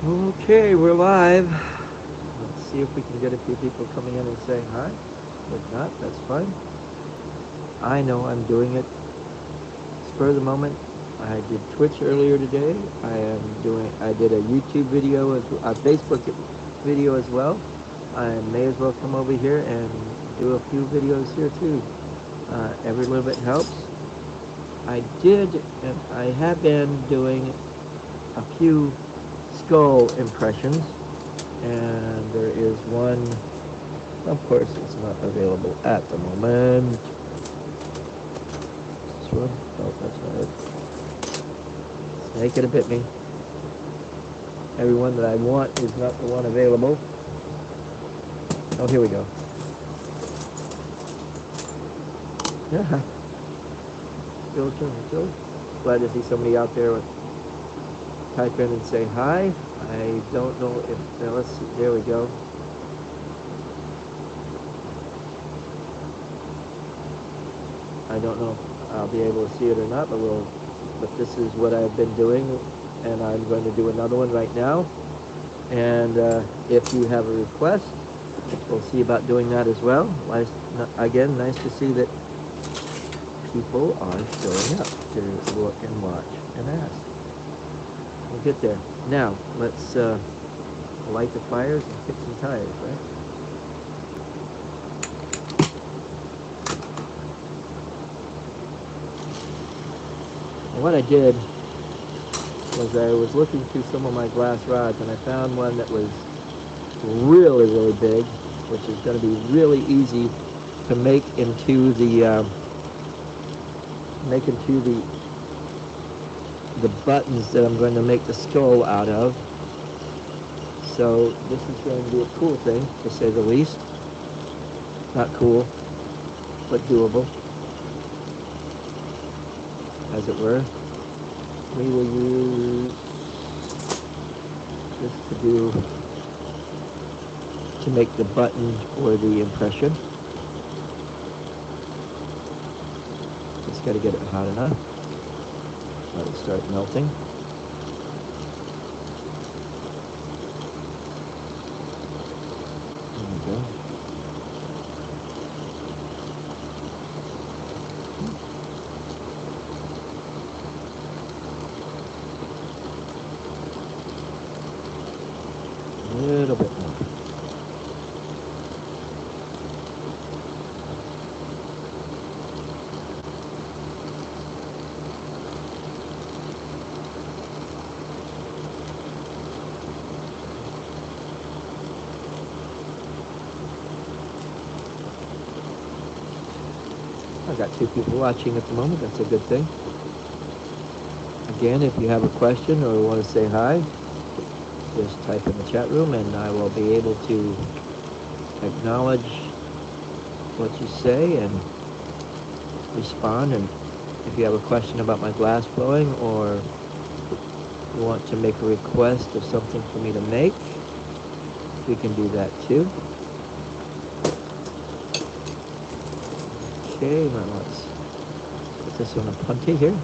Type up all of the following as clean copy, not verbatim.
Okay, we're live. Let's see if we can get a few people coming in and saying hi. If not, that's fine. I know I'm doing it spur of the moment. I did Twitch earlier today. I did a YouTube video, a Facebook video as well. I may as well come over here and do a few videos here too. Every little bit helps. I have been doing a few skull impressions, and there is one, of course it's not available at the moment. This one? Oh, that's not it. Snake it bit me. Every one that I want is not the one available. Oh, here we go. Yeah. Still. Glad to see somebody out there with type in and say hi. I don't know if, let's see, there we go. I don't know if I'll be able to see it or not, but this is what I've been doing, and I'm going to do another one right now. And if you have a request, we'll see about doing that as well. Again, nice to see that people are showing up to look and watch and ask. We'll get there. Now, let's light the fires and kick some tires, right? And what I did was I was looking through some of my glass rods, and I found one that was really, really big, which is going to be really easy to make into the buttons that I'm going to make the skull out of. So this is going to be a cool thing, to say the least. Not cool, but doable, as it were. We will use this to make the button for the impression. Just got to get it hot enough. Let it start melting. There we go. A little bit more. I've got 2 people watching at the moment. That's a good thing. Again, if you have a question or want to say hi, just type in the chat room and I will be able to acknowledge what you say and respond. And if you have a question about my glass blowing, or you want to make a request of something for me to make, we can do that too. Okay, now let's put this on a punty here.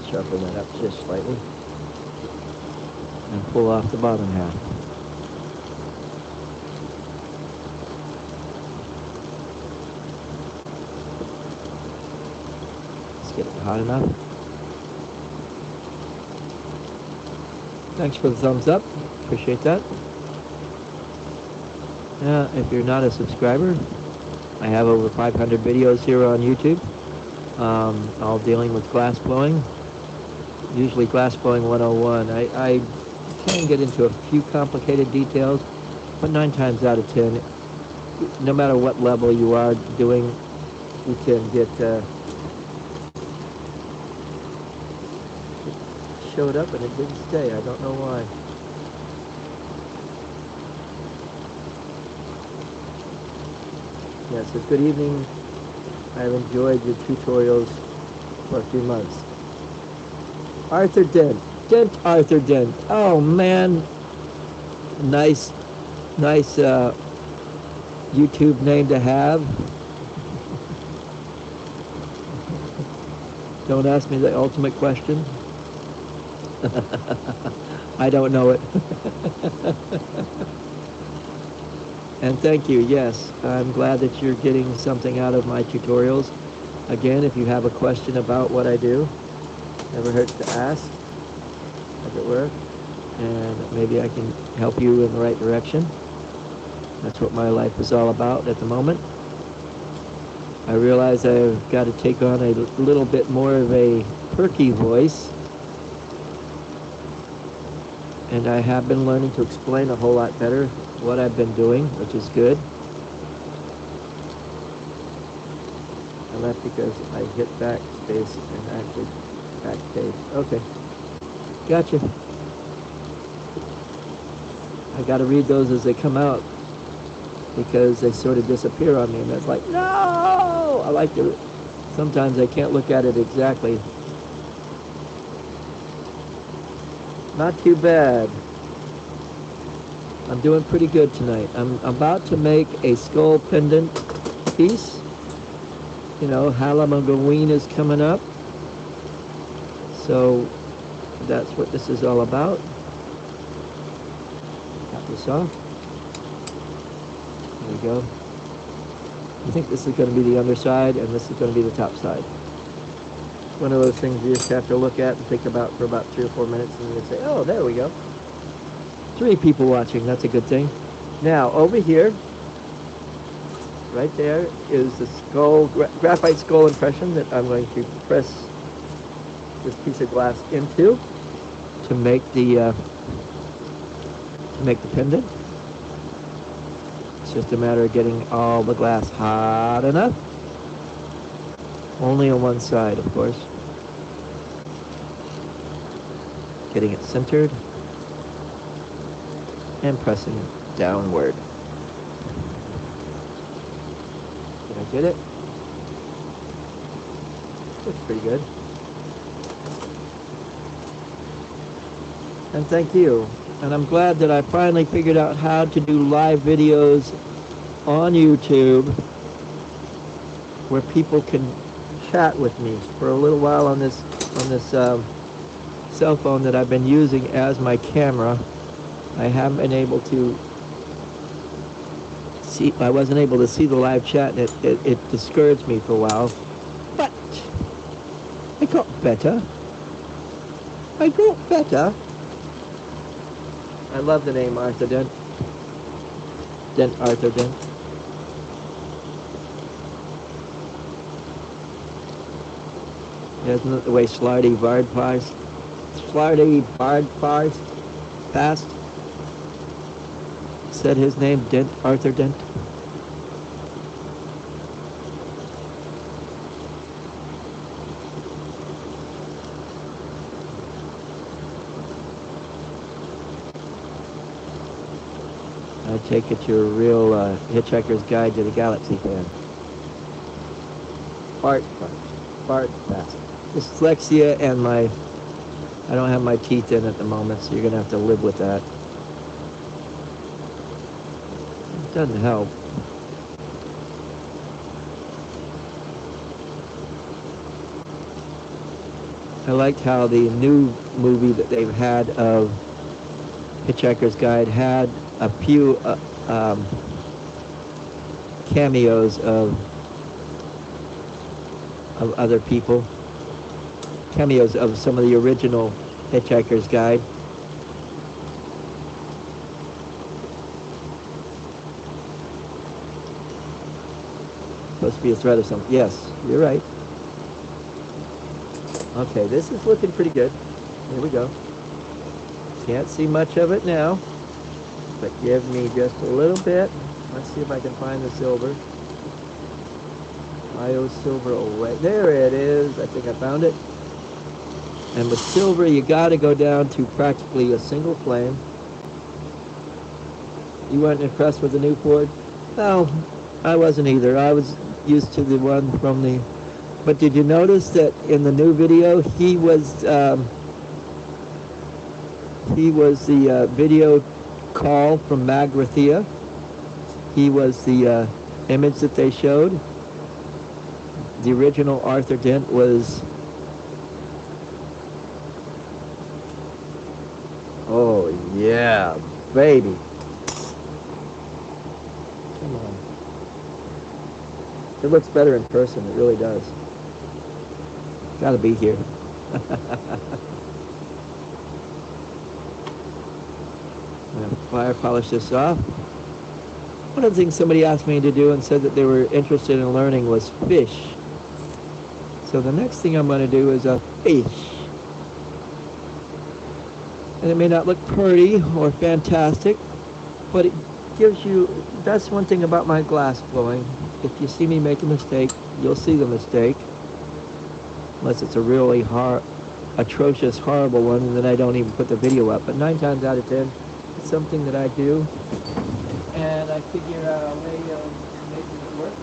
Sharpen that up just slightly and pull off the bottom half. Let's get it hot enough. Thanks for the thumbs up. Appreciate that. If you're not a subscriber, I have over 500 videos here on YouTube, all dealing with glass blowing. Usually glass blowing 101. I can get into a few complicated details, but 9 times out of 10, no matter what level you are doing, you can get showed up and it didn't stay. I don't know why. Yeah, so good evening. I've enjoyed your tutorials for a few months. Arthur Dent. Arthur Dent. Oh man. Nice YouTube name to have. Don't ask me the ultimate question. I don't know it. And thank you, yes. I'm glad that you're getting something out of my tutorials. Again, if you have a question about what I do, never hurts to ask, as it were, and maybe I can help you in the right direction. That's what my life is all about at the moment. I realize I've got to take on a little bit more of a perky voice, and I have been learning to explain a whole lot better what I've been doing, which is good. And that's because I hit backspace and actually backspace. Okay, gotcha. I got to read those as they come out because they sort of disappear on me, and it's like, no! I like to. Sometimes I can't look at it exactly. Not too bad. I'm doing pretty good tonight. I'm about to make a skull pendant piece. You know, Halloween is coming up. So that's what this is all about. Cut this off. There we go. I think this is going to be the underside and this is going to be the top side. One of those things you just have to look at and think about for about 3 or 4 minutes, and you say, oh, there we go. 3 people watching, that's a good thing. Now, over here, right there, is the skull, graphite skull impression that I'm going to press this piece of glass into to make the pendant. It's just a matter of getting all the glass hot enough. Only on one side, of course. Getting it centered and pressing downward. Did I get it? Looks pretty good. And thank you. And I'm glad that I finally figured out how to do live videos on YouTube where people can chat with me. For a little while on this cell phone that I've been using as my camera, I haven't been able to see. I wasn't able to see the live chat, and it discouraged me for a while. But I got better. I got better. I love the name Arthur Dent. Arthur Dent. Isn't it the way Slarty Bard passed? Said his name, Dent, Arthur Dent. I take it you're a real Hitchhiker's Guide to the Galaxy fan. Bart passed. Dyslexia and I don't have my teeth in at the moment, so you're going to have to live with that. It doesn't help. I liked how the new movie that they've had of Hitchhiker's Guide had a few cameos of other people. Cameos of some of the original Hitchhiker's Guide. Supposed to be a thread or something. Yes, you're right. Okay, this is looking pretty good. Here we go. Can't see much of it now, but give me just a little bit. Let's see if I can find the silver. IO silver, oh, right there it is. I think I found it. And with silver, you got to go down to practically a single flame. You weren't impressed with the new Ford? No, I wasn't either. I was used to the one from the... But did you notice that in the new video, he was the video call from Magrathea. He was the image that they showed. The original Arthur Dent was Oh, yeah, baby. Come on. It looks better in person. It really does. Gotta be here. I'm gonna fire polish this off. One of the things somebody asked me to do and said that they were interested in learning was fish. So the next thing I'm going to do is a fish. And it may not look pretty or fantastic, but it gives you, that's one thing about my glass blowing. If you see me make a mistake, you'll see the mistake. Unless it's a really atrocious, horrible one, and then I don't even put the video up. But 9 times out of 10, it's something that I do. And I figure out a way of making it work.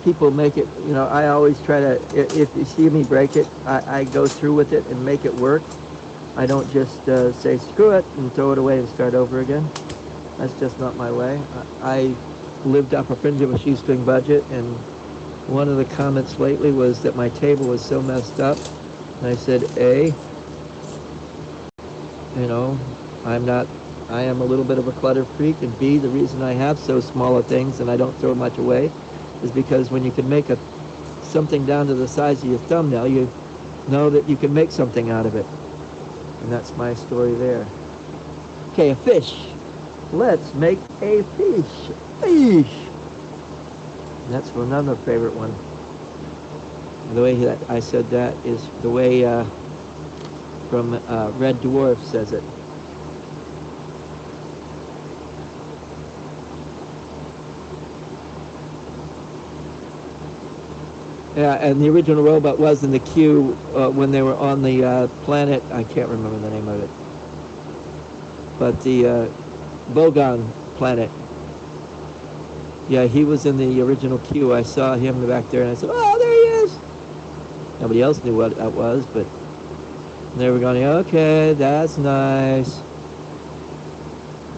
People make it, you know, I always try to, if you see me break it, I go through with it and make it work. I don't just say screw it and throw it away and start over again. That's just not my way. I lived off a fringe of a shoestring budget, and one of the comments lately was that my table was so messed up. And I said, A, you know, I am a little bit of a clutter freak, and B, the reason I have so small of things and I don't throw much away is because when you can make something down to the size of your thumbnail, you know that you can make something out of it. And that's my story there. Okay, a fish. Let's make a fish. Fish. And that's another favorite one. And the way that I said that is the way from Red Dwarf says it. Yeah, and the original robot was in the queue when they were on the planet. I can't remember the name of it, but the Bogon planet. Yeah, he was in the original queue. I saw him back there, and I said, "Oh, there he is." Nobody else knew what that was, but they were going, "Okay, that's nice."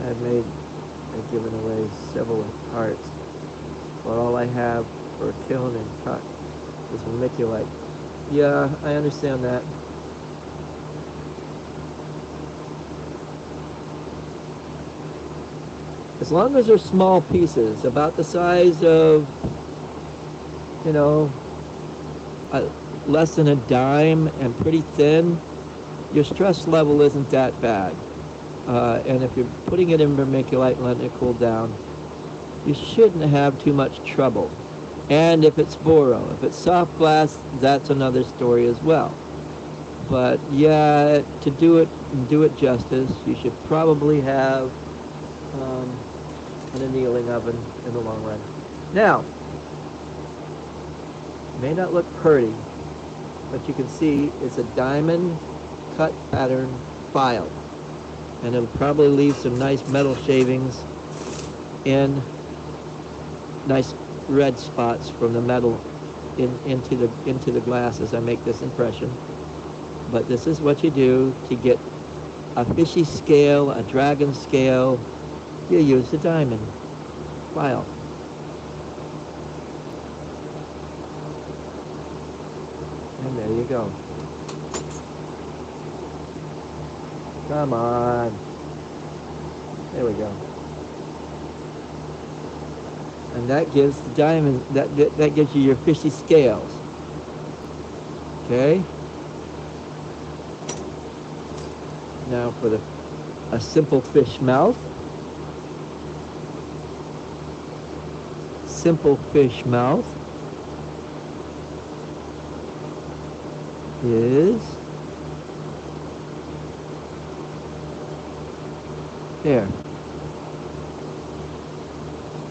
I've given away several parts, but all I have for kiln and cut is vermiculite. Yeah, I understand that. As long as they're small pieces, about the size of, you know, less than a dime and pretty thin, your stress level isn't that bad. And if you're putting it in vermiculite and letting it cool down, you shouldn't have too much trouble. And if it's boro, if it's soft glass, that's another story as well. But yeah, to do it and do it justice, you should probably have an annealing oven in the long run. Now, it may not look pretty, but you can see it's a diamond cut pattern file. And it'll probably leave some nice metal shavings in nice red spots from the metal into the glass as I make this impression. But this is what you do to get a fishy scale, a dragon scale. You use the diamond file. And there you go. Come on. There we go. And that gives the diamond, that gives you your fishy scales. Okay? Now for a simple fish mouth. Simple fish mouth is there.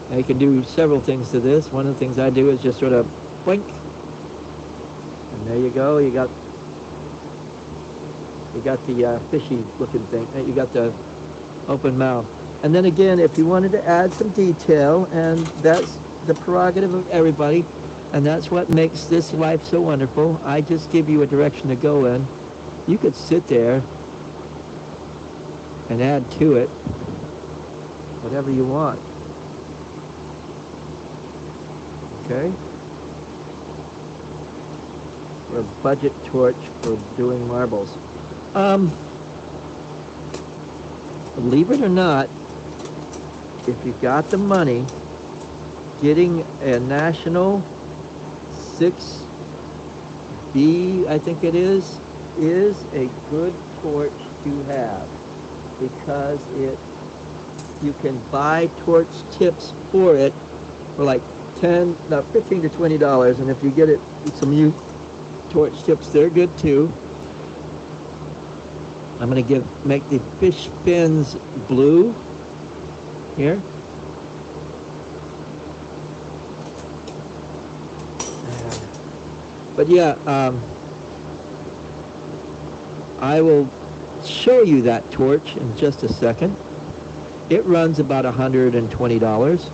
Now you can do several things to this. One of the things I do is just sort of blink, and there you go. You got the fishy looking thing. You got the open mouth. And then again, if you wanted to add some detail, and that's the prerogative of everybody, and that's what makes this life so wonderful. I just give you a direction to go in. you could sit there and add to it whatever you want. Okay? For a budget torch for doing marbles. Believe it or not, if you got the money, getting a National 6B, I think it is a good torch to have, because you can buy torch tips for it for like $15 to $20, and if you get it some new torch tips, they're good too. I'm going to make the fish fins blue here. But yeah, I will show you that torch in just a second. It runs about $120,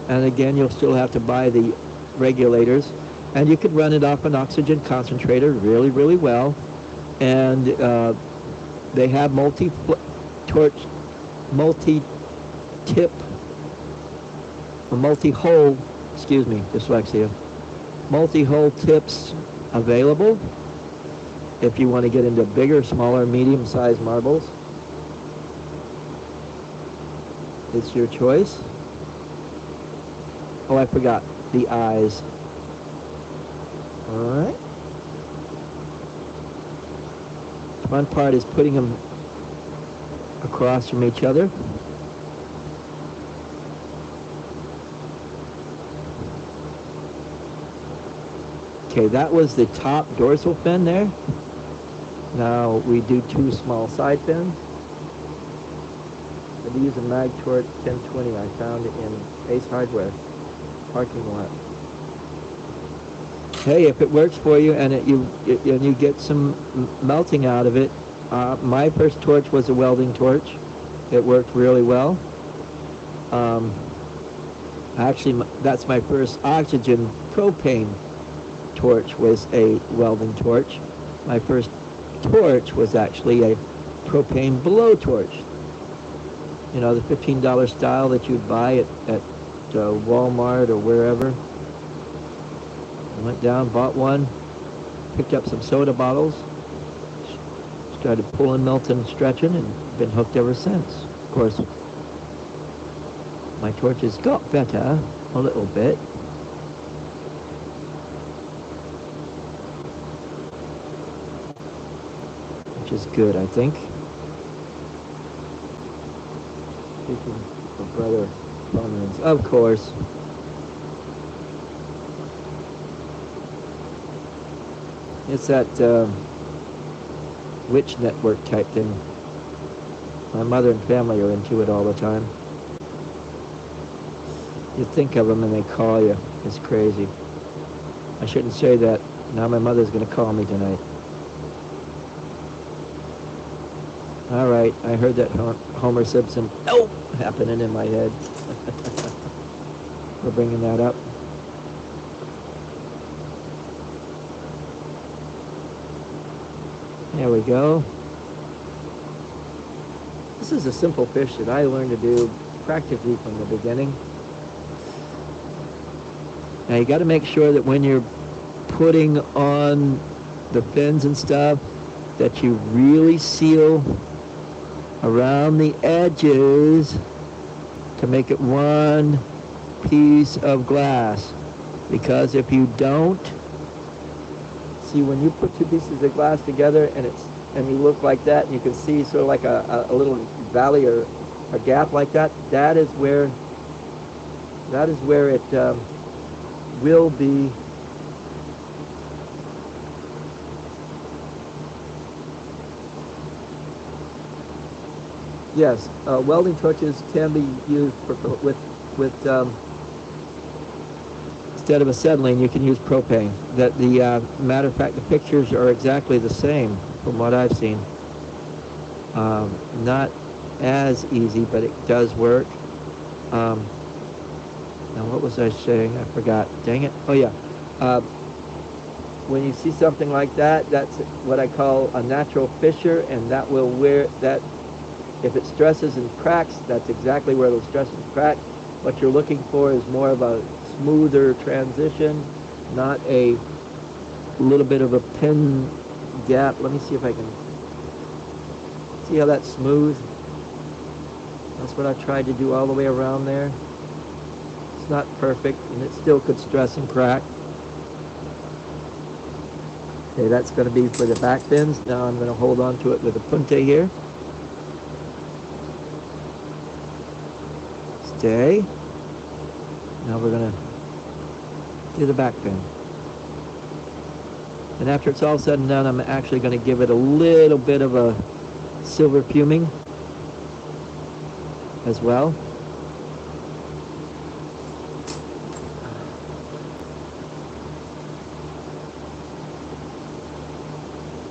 and again, you'll still have to buy the regulators, and you could run it off an oxygen concentrator really, really well. And they have multi-tip, or multi-hole, excuse me, dyslexia, multi-hole tips available if you want to get into bigger, smaller, medium-sized marbles. It's your choice. Oh, I forgot the eyes. All right. The fun part is putting them across from each other. Okay, that was the top dorsal fin there. Now we do 2 small side fins. I'm going to use a mag torch 1020 I found in Ace Hardware parking lot. Hey, if it works for you and you get some melting out of it, my first torch was a welding torch. It worked really well. Actually, that's my first oxygen propane torch, was a welding torch. My first torch was actually a propane blow torch. You know, the $15 style that you'd buy at Walmart or wherever. I went down, bought one, picked up some soda bottles, started pulling, melting, stretching, and been hooked ever since. Of course, my torches got better a little bit. Which is good, I think. Speaking of brother Fulmans, of course. It's that witch network type thing. My mother and family are into it all the time. You think of them and they call you. It's crazy. I shouldn't say that. Now my mother's going to call me tonight. All right, I heard that Homer Simpson "nope" happening in my head. We're bringing that up. There we go. This is a simple fish that I learned to do practically from the beginning. Now you got to make sure that when you're putting on the fins and stuff, that you really seal around the edges to make it one piece of glass. Because if you don't, see, when you put 2 pieces of glass together and you look like that, and you can see sort of like a little valley or a gap like that, that is where it will be yes, welding torches can be used with instead of acetylene, you can use propane. That the matter of fact, the pictures are exactly the same from what I've seen. Not as easy, but it does work. Now, what was I saying? I forgot. Dang it. Oh yeah. when you see something like that, that's what I call a natural fissure, and that will wear that. If it stresses and cracks, that's exactly where it'll stress and crack. What you're looking for is more of a smoother transition, not a little bit of a pin gap. Let me see if I can see how that's smooth. That's what I tried to do all the way around there. It's not perfect, and it still could stress and crack. Okay, that's going to be for the back bends. Now I'm going to hold on to it with a punte here. Stay. Now we're going to do the back bend. And after it's all said and done, I'm actually going to give it a little bit of a silver fuming as well.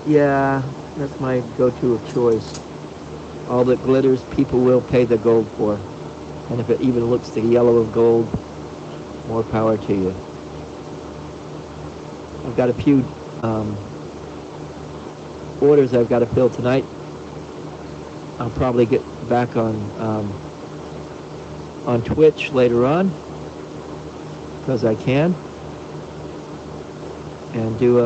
Yeah, that's my go-to of choice. All that glitters, people will pay the gold for. And if it even looks the yellow of gold, more power to you. I've got a few orders I've got to fill tonight. I'll probably get back on Twitch later on, because I can, and do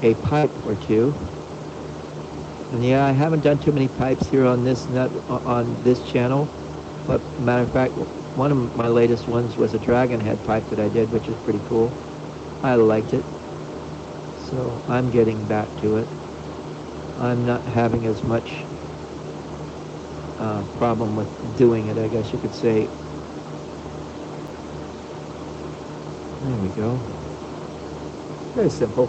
a pipe or two. And yeah, I haven't done too many pipes here on this channel, but matter of fact, one of my latest ones was a dragon head pipe that I did, which is pretty cool. I liked it, so I'm getting back to it. I'm not having as much problem with doing it, I guess you could say. There we go. Very simple,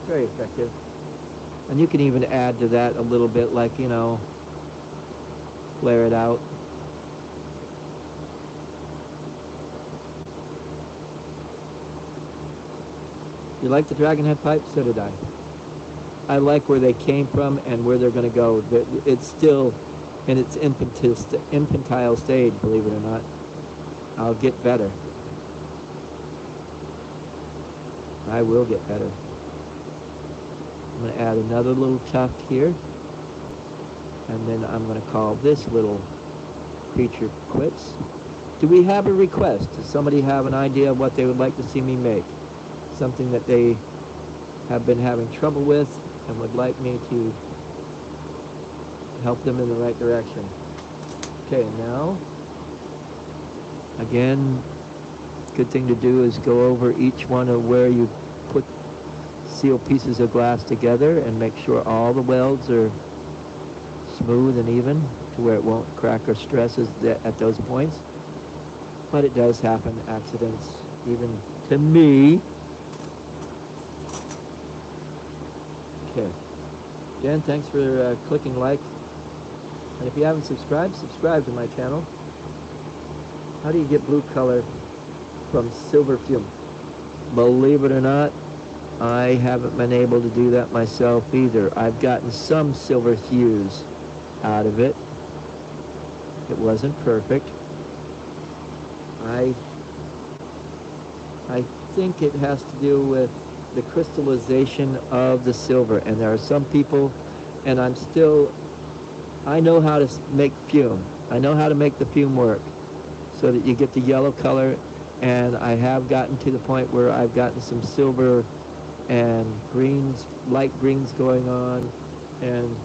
very effective. And you can even add to that a little bit, like, you know, flare it out. You like the dragon head pipe? So did I. I like where they came from and where they're going to go. It's still in its infantile stage, believe it or not. I'll get better. I will get better. I'm going to add another little tuft here. And then I'm going to call this little creature quits. Do we have a request? Does somebody have an idea of what they would like to see me make? Something that they have been having trouble with and would like me to help them in the right direction. Okay, now, again, good thing to do is go over each one of where you put seal pieces of glass together and make sure all the welds are smooth and even to where it won't crack or stress at those points. But it does happen, accidents, even to me. Okay. Again, thanks for clicking like. And if you haven't subscribed, subscribe to my channel. How do you get blue color from silver fume? Believe it or not, I haven't been able to do that myself either. I've gotten some silver hues out of it. It wasn't perfect. I think it has to do with the crystallization of the silver. And there are some people, and I know how to make fume. I know how to make the fume work so that you get the yellow color. And I have gotten to the point where I've gotten some silver and greens, light greens going on, and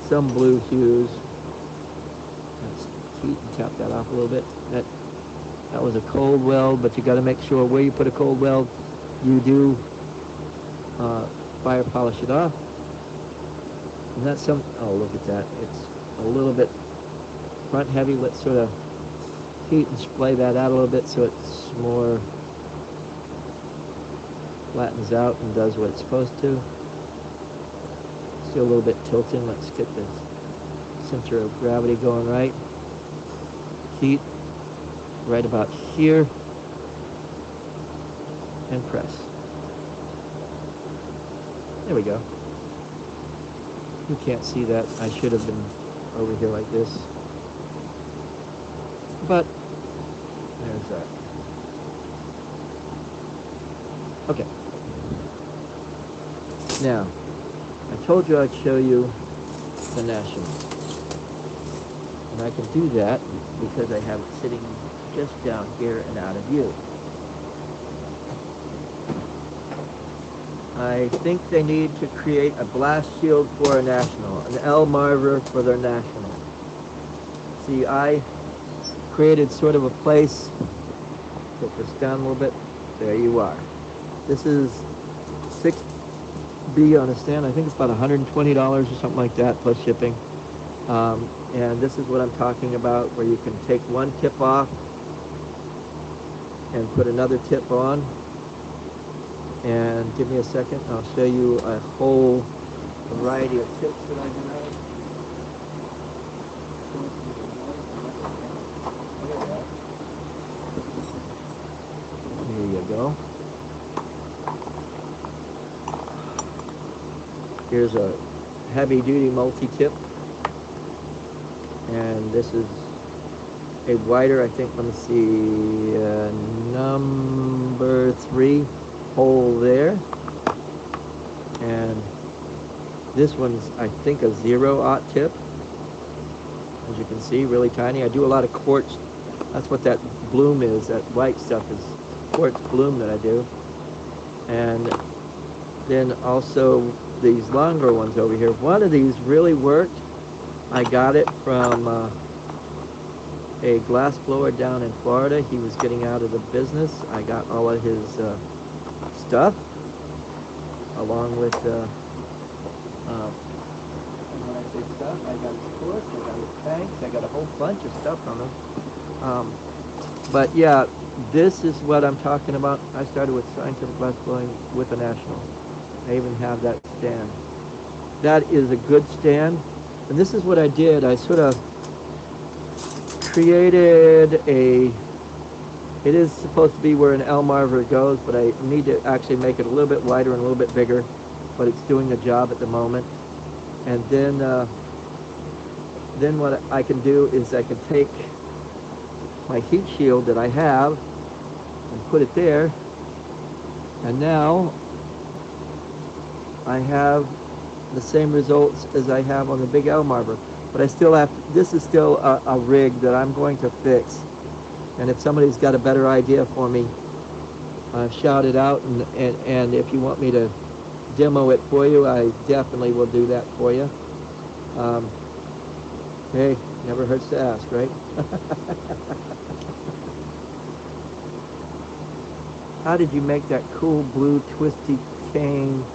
some blue hues. Let's heat and tap that off a little bit. That was a cold weld, but you got to make sure where you put a cold weld, you do fire polish it off. And that's oh, look at that. It's a little bit front heavy. Let's sort of heat and splay that out a little bit so it's more flattens out and does what it's supposed to. Still a little bit tilting. Let's get the center of gravity going right. Heat right about here and press. There we go. You can't see that. I should have been over here like this. But there's that. Okay. Now, I told you I'd show you the national. And I can do that because I have it sitting just down here and out of view. I think they need to create a blast shield for a national, an L marver for their national. See, I created sort of a place. Put this down a little bit. There you are. This is 6B on a stand. I think it's about $120 or something like that plus shipping. And this is what I'm talking about, where you can take one tip off and put another tip on. And give me a second, I'll show you a whole variety of tips that I have. There you go. Here's a heavy-duty multi-tip. And this is a wider, I think, let me see, number 3 hole there. And this one's, I think, a 0-aught tip. As you can see, really tiny. I do a lot of quartz. That's what that bloom is. That white stuff is quartz bloom that I do. And then also these longer ones over here. One of these really worked. I got it from a glass blower down in Florida. He was getting out of the business. I got all of his stuff, along with when I say stuff, I got his torch, I got his tanks, I got a whole bunch of stuff from him. But yeah, this is what I'm talking about. I started with scientific glass blowing with a national. I even have that stand. That is a good stand. And this is what I did. I sort of created a, it is supposed to be where an L marver goes, but I need to actually make it a little bit wider and a little bit bigger, but it's doing the job at the moment. And then what I can do is I can take my heat shield that I have and put it there, and now I have the same results as I have on the big L marver. But I still have, this is still a rig that I'm going to fix. And if somebody's got a better idea for me, shout it out. And if you want me to demo it for you, I definitely will do that for you. Hey, never hurts to ask, right? How did you make that cool blue twisty cane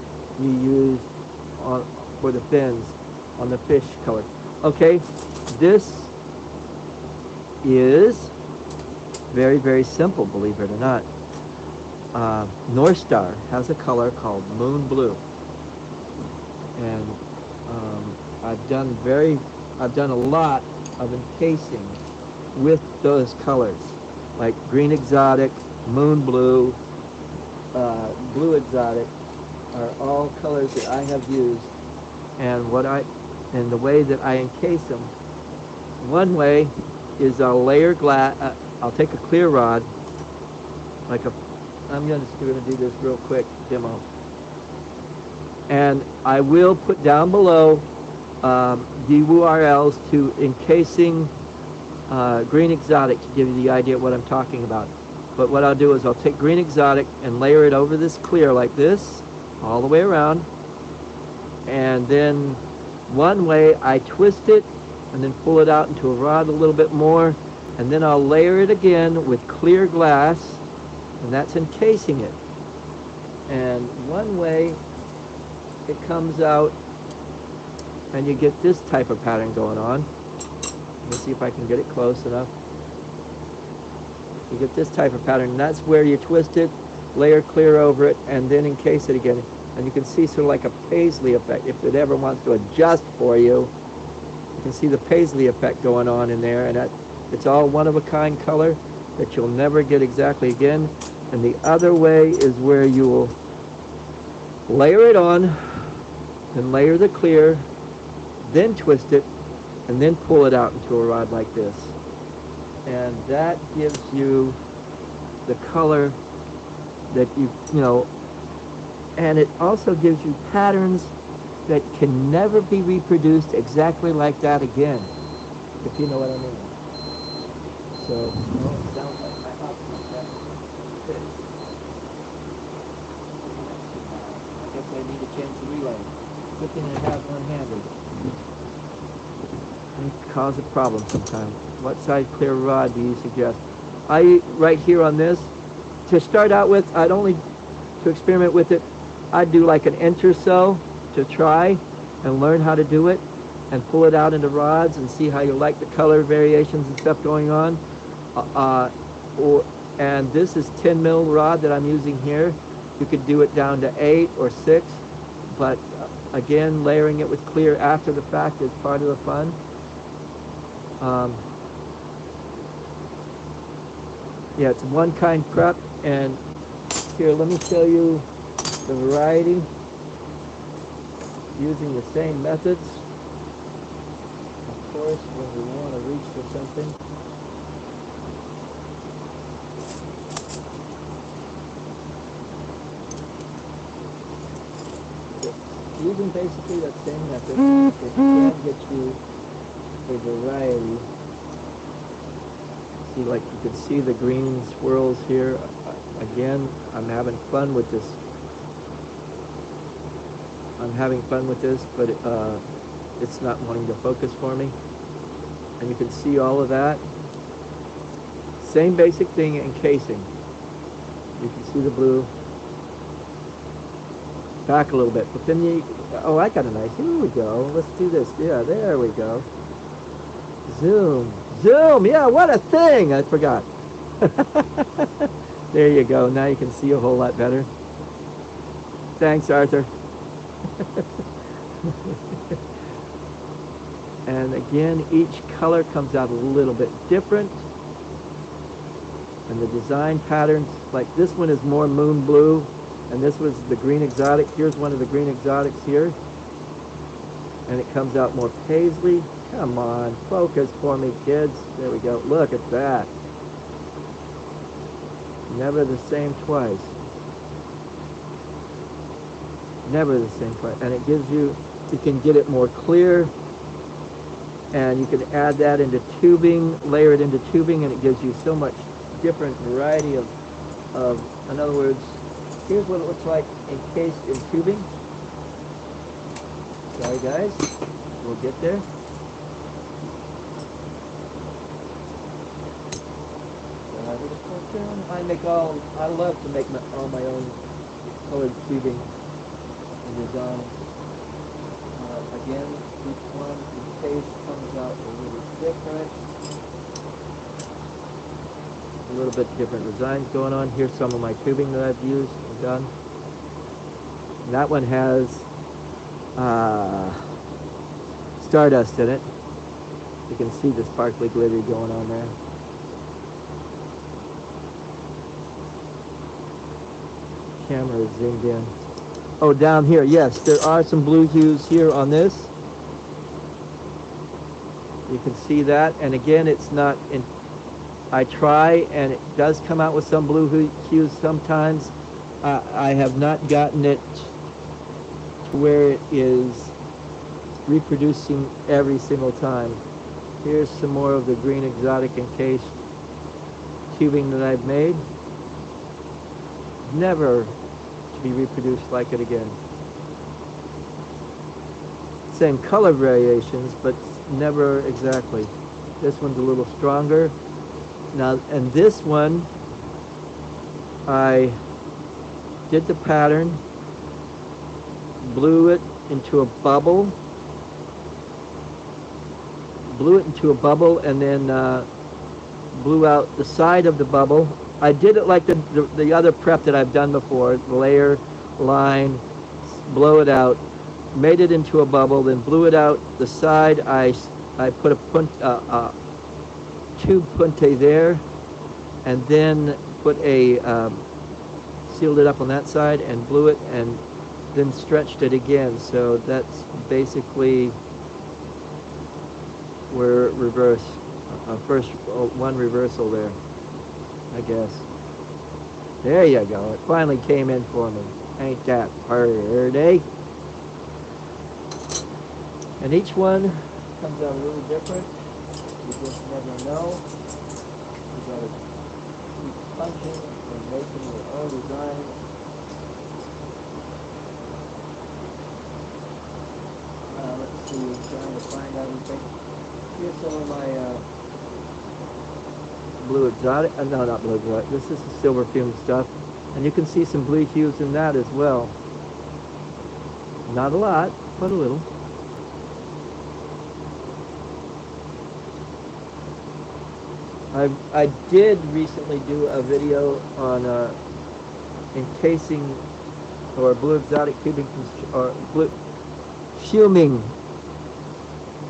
you used for the fins on the fish color? Okay, this is very, very simple, believe it or not. North Star has a color called moon blue, and I've done a lot of encasing with those colors, like green exotic, moon blue, blue exotic, are all colors that I have used. And the way that I encase them, one way is I'll layer glass. I'll take a clear rod, I'm just going to do this real quick demo, and I will put down below the URLs to Encasing Green Exotic to give you the idea of what I'm talking about. But what I'll do is I'll take Green Exotic and layer it over this clear like this, all the way around, and then one way I twist it and then pull it out into a rod a little bit more, and then I'll layer it again with clear glass, and that's encasing it. And one way it comes out and you get this type of pattern going on. Let me see if I can get it close enough. You get this type of pattern, and that's where you twist it, layer clear over it, and then encase it again. And you can see sort of like a paisley effect. If it ever wants to adjust for you, you can see the paisley effect going on in there, and it's all one-of-a-kind color that you'll never get exactly again. And the other way is where you will layer it on, and layer the clear, then twist it, and then pull it out into a rod like this. And that gives you the color that you know, And it also gives you patterns that can never be reproduced exactly like that again, if you know what I mean. So, oh, it sounds like my house is having fixed. I guess I need to change the relay. Good thing I have one-handed. It can cause a problem sometimes. What size clear rod do you suggest? Right here on this, to start out with, to experiment with it, I'd do like an inch or so to try and learn how to do it and pull it out into rods and see how you like the color variations and stuff going on. And this is 10 mil rod that I'm using here. You could do it down to 8 or 6, but again, layering it with clear after the fact is part of the fun. Yeah, it's one kind prep, and here, let me show you the variety using the same methods. Of course, when we want to reach for something. Using basically that same method, it can get you a variety. See, like you can see the green swirls here. Again, I'm having fun with this. But it's not wanting to focus for me. And you can see all of that. Same basic thing, encasing. You can see the blue. Back a little bit, but then oh, I got a nice, here we go. Let's do this. Yeah, there we go. Zoom. Zoom, yeah, what a thing. I forgot. There you go. Now you can see a whole lot better. Thanks, Arthur. And again, each color comes out a little bit different. And the design patterns, like this one is more moon blue, and this was the green exotic. Here's one of the green exotics here. And it comes out more paisley. Come on, focus for me, kids. There we go. Look at that. Never the same twice. Never the same twice. And it gives you can get it more clear. And you can add that into tubing, layer it into tubing, and it gives you so much different variety of in other words, here's what it looks like encased in tubing. Sorry guys, we'll get there. I love to make all my own colored tubing and design. Again, each one encased comes out a little different. A little bit different designs going on. Here's some of my tubing that I've used and done. And that one has stardust in it. You can see the sparkly glitter going on there. Camera is zoomed in. Oh, down here, yes, there are some blue hues here on this. You can see that, and again, it's not in. I try, and it does come out with some blue hues sometimes. I have not gotten it to where it is reproducing every single time. Here's some more of the green exotic encased tubing that I've made. Never to be reproduced like it again. Same color variations, but never exactly. This one's a little stronger. Now, and this one, I did the pattern, blew it into a bubble, and then blew out the side of the bubble. I did it like the other prep that I've done before, layer, line, blow it out, made it into a bubble, then blew it out the side. I put a tube punte there, and then put a sealed it up on that side and blew it, and then stretched it again. So that's basically where reverse first one reversal there, I guess. There you go. It finally came in for me. Ain't that pretty? And each one comes out a little different. You just never know. You gotta keep punching and making your own design. Let's see, trying to find everything. Here's some of my blue exotic. No, not blue exotic. This is the silver fume stuff. And you can see some blue hues in that as well. Not a lot, but a little. I did recently do a video on encasing or blue exotic tubing or blue fuming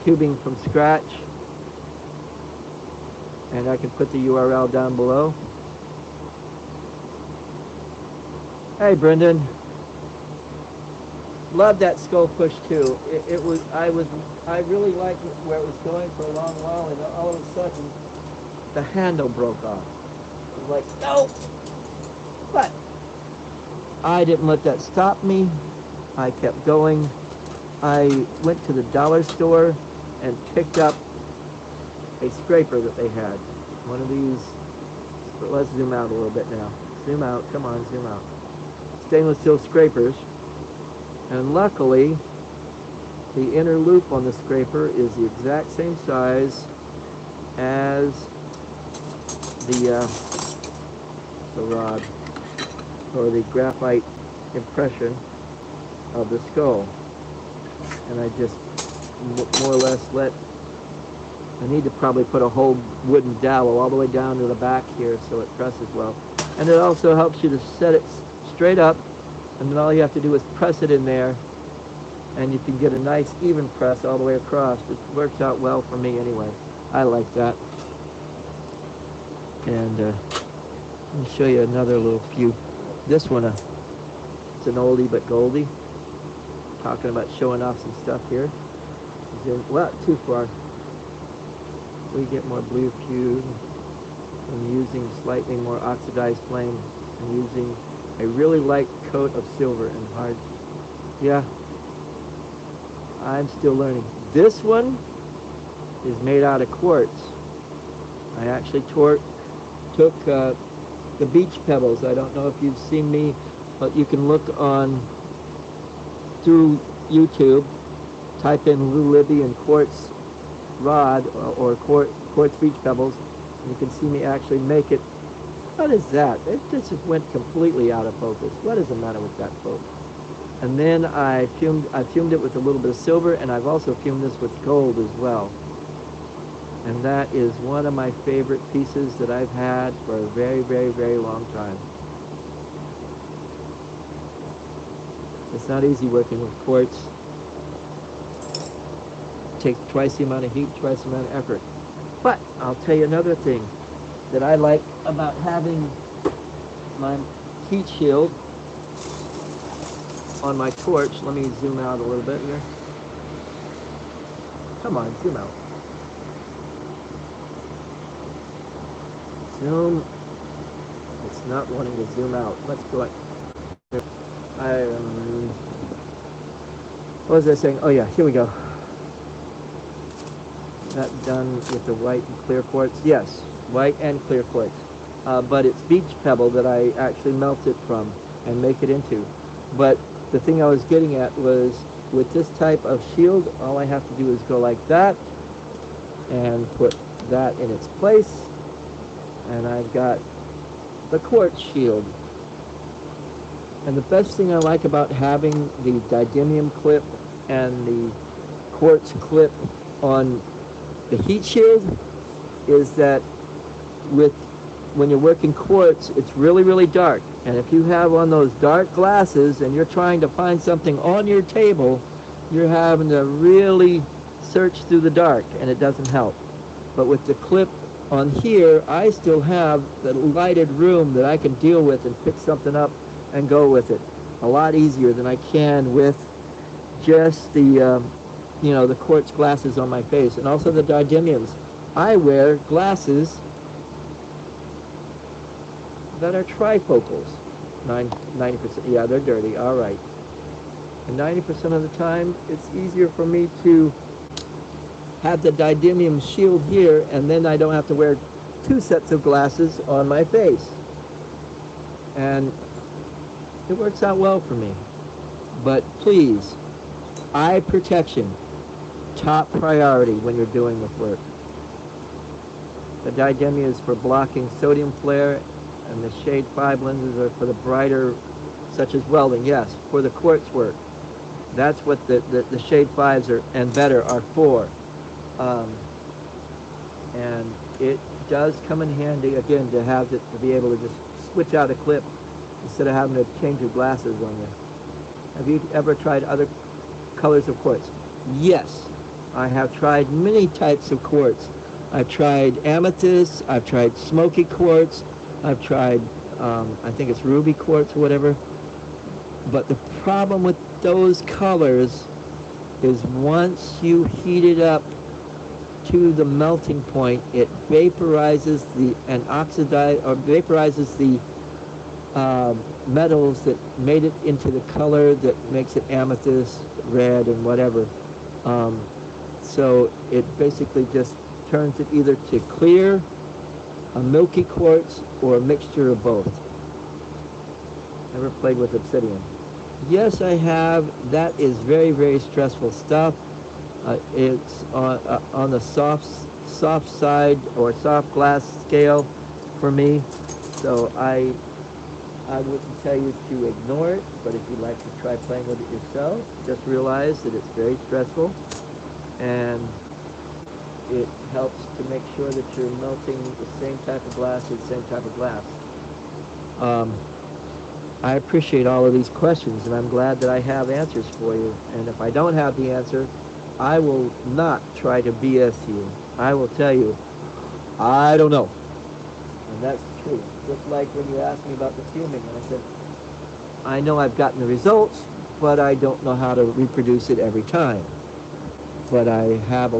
tubing from scratch, and I can put the URL down below. Hey Brendan, love that skull push too. I really liked where it was going for a long while, and all of a sudden the handle broke off. I was like, no! But I didn't let that stop me. I kept going. I went to the dollar store and picked up a scraper that they had. One of these, but let's zoom out a little bit now. Zoom out, come on, zoom out. Stainless steel scrapers. And luckily, the inner loop on the scraper is the exact same size as the rod or the graphite impression of the skull. And I just more or less I need to probably put a whole wooden dowel all the way down to the back here so it presses well. And it also helps you to set it straight up, and then all you have to do is press it in there, and you can get a nice even press all the way across. It works out well for me anyway. I like that. And let me show you another little few. This one, it's an oldie but goldie. Talking about showing off some stuff here. Well, too far. We get more blue fuse. I'm using slightly more oxidized flame. I'm using a really light coat of silver and hard. Yeah, I'm still learning. This one is made out of quartz. I actually took the beach pebbles. I don't know if you've seen me, but you can look through YouTube, type in Libby and quartz rod or quartz beach pebbles, and you can see me actually make it. What is that? It just went completely out of focus. What is the matter with that, folks? And then I fumed it with a little bit of silver, and I've also fumed this with gold as well. And that is one of my favorite pieces that I've had for a very, very, very long time. It's not easy working with quartz. It takes twice the amount of heat, twice the amount of effort. But I'll tell you another thing that I like about having my heat shield on my torch. Let me zoom out a little bit here. Come on, zoom out. Zoom. It's not wanting to zoom out. Let's go. What was I saying? Oh yeah, here we go. That done with the white and clear quartz. Yes, white and clear quartz. But it's beach pebble that I actually melt it from and make it into. But the thing I was getting at was with this type of shield, all I have to do is go like that and put that in its place. And I've got the quartz shield. And the best thing I like about having the didymium clip and the quartz clip on the heat shield is that when you're working quartz, it's really, really dark. And if you have on those dark glasses and you're trying to find something on your table, you're having to really search through the dark, and it doesn't help. But with the clip on here, I still have the lighted room that I can deal with and pick something up and go with it a lot easier than I can with just the the quartz glasses on my face, and also the didymiums. I wear glasses that are trifocals. 90%. Yeah, they're dirty. All right. And 90% of the time, it's easier for me to have the didymium shield here, and then I don't have to wear two sets of glasses on my face. And it works out well for me. But please, eye protection, top priority when you're doing this work. The didymium is for blocking sodium flare, and the shade 5 lenses are for the brighter, such as welding. Yes, for the quartz work. That's what the shade 5s are and better are for. And it does come in handy, again, to have it, to be able to just switch out a clip instead of having to change your glasses on you. Have you ever tried other colors of quartz? Yes, I have tried many types of quartz. I've tried amethyst, I've tried smoky quartz, I've tried, I think it's ruby quartz or whatever. But the problem with those colors is once you heat it up to the melting point, it vaporizes and vaporizes the metals that made it into the color that makes it amethyst, red, and whatever. So it basically just turns it either to clear, a milky quartz, or a mixture of both. Never played with obsidian. Yes, I have. That is very, very stressful stuff. It's on the soft side or soft glass scale for me. So I wouldn't tell you to ignore it, but if you'd like to try playing with it yourself, just realize that it's very stressful, and it helps to make sure that you're melting the same type of glass with the same type of glass. I appreciate all of these questions, and I'm glad that I have answers for you. And if I don't have the answer, I will not try to BS you. I will tell you, I don't know. And that's the truth. Just like when you asked me about the fuming, and I said, I know I've gotten the results, but I don't know how to reproduce it every time. But I have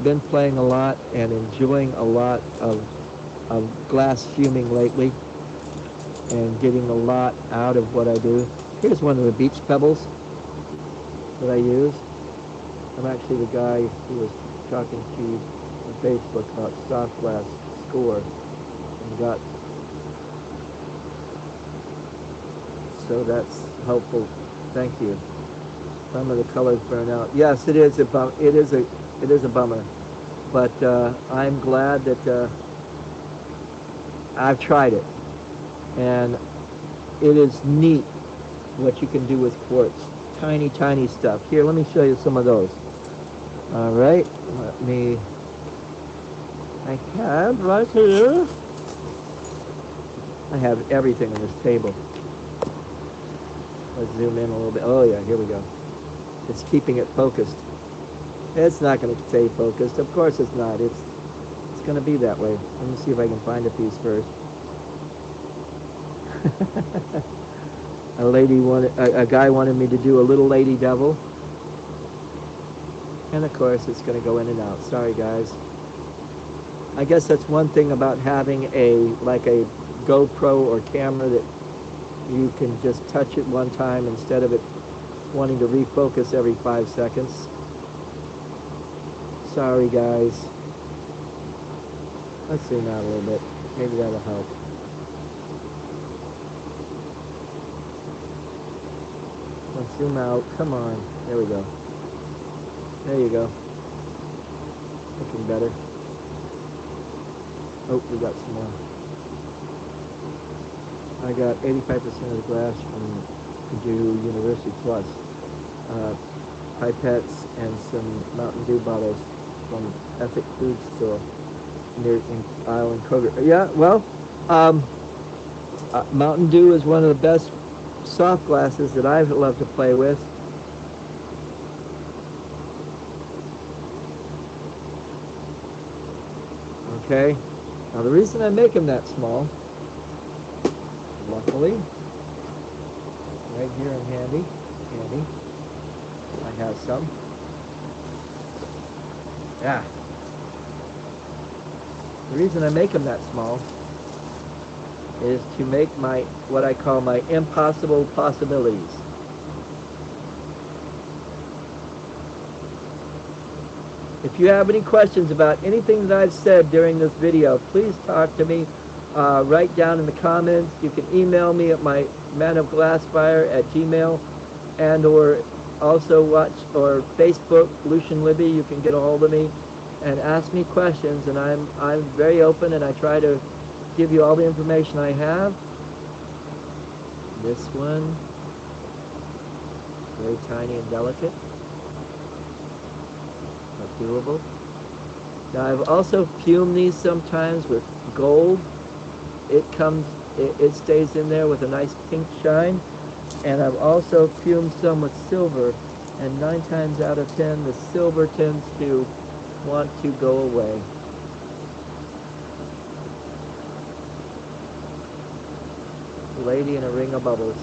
been playing a lot and enjoying a lot of glass fuming lately, and getting a lot out of what I do. Here's one of the beach pebbles that I use. I'm actually the guy who was talking to you on Facebook about soft glass score, and got, so that's helpful. Thank you. Some of the colors burn out. Yes, it is a bummer, but I'm glad that I've tried it. And it is neat what you can do with quartz. Tiny, tiny stuff. Here, let me show you some of those. All right, I have right here, I have everything on this table. Let's zoom in a little bit. Oh yeah, here we go. It's keeping it focused. It's not going to stay focused. Of course it's not. It's going to be that way. Let me see if I can find a piece first. A guy wanted me to do a little lady devil, and of course it's going to go in and out. Sorry guys. I guess that's one thing about having a GoPro or camera, that you can just touch it one time instead of it wanting to refocus every 5 seconds. Sorry guys. Let's zoom out a little bit. Maybe that'll help. Let's zoom out. Come on. There we go. There you go. Looking better. Oh, we got some more. I got 85% of the glass from Purdue University Plus. Pipettes and some Mountain Dew bottles from Ethic Food Store near Island Kroger. Yeah, well, Mountain Dew is one of the best soft glasses that I love to play with. Okay, now the reason I make them that small, luckily, right here in handy, I have some. Yeah. The reason I make them that small is to make what I call my impossible possibilities. If you have any questions about anything that I've said during this video, please talk to me. Write down in the comments. You can email me at my manofglassfire@gmail, and or also watch or Facebook Lucian Libby. You can get a hold of me and ask me questions, and I'm very open, and I try to give you all the information I have. This one, very tiny and delicate, but doable. Now I've also fumed these sometimes with gold. It stays in there with a nice pink shine. And I've also fumed some with silver, and 9 times out of 10 the silver tends to want to go away. Lady in a ring of bubbles.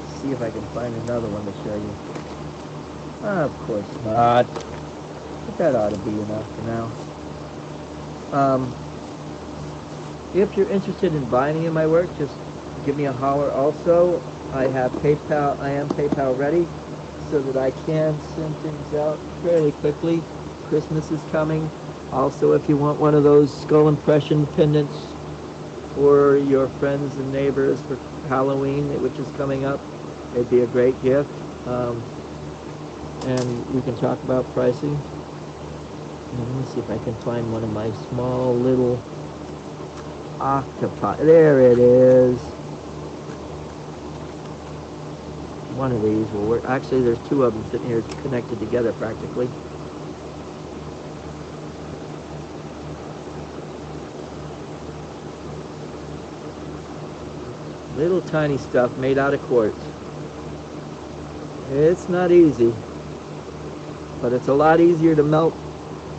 Let's see if I can find another one to show you. Of course not. But that ought to be enough for now. If you're interested in buying any of my work, just give me a holler. Also, I have PayPal. I am PayPal ready, so that I can send things out fairly quickly. Christmas is coming. Also, if you want one of those skull impression pendants for your friends and neighbors for Halloween, which is coming up, it'd be a great gift. And we can talk about pricing. And let me see if I can find one of my small little octopi. There it is. One of these will work. Actually, there's 2 of them sitting here connected together practically. Little tiny stuff made out of quartz. It's not easy, but it's a lot easier to melt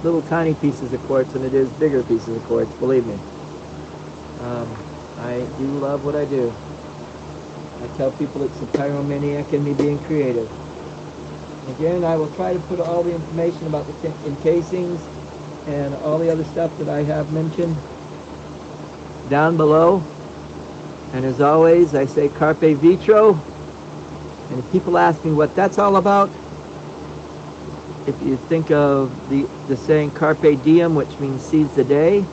little tiny pieces of quartz than it is bigger pieces of quartz, believe me. I do love what I do. I tell people it's the pyromaniac in me being creative. Again, I will try to put all the information about the encasings and all the other stuff that I have mentioned down below. And as always, I say carpe vitro. And if people ask me what that's all about, if you think of the saying carpe diem, which means seize the day,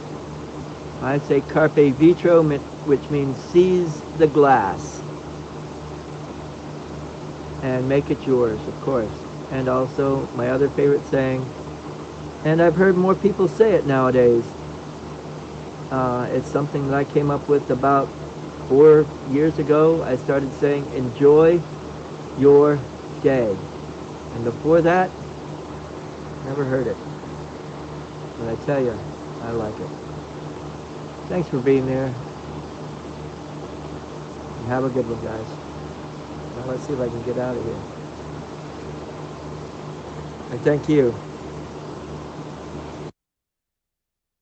I say carpe vitro, which means seize the glass and make it yours, of course. And also my other favorite saying, and I've heard more people say it nowadays, it's something that I came up with about 4 years ago. I started saying, enjoy your day. And before that, never heard it. But I tell you, I like it. Thanks for being there. And have a good one, guys. Now let's see if I can get out of here. And thank you.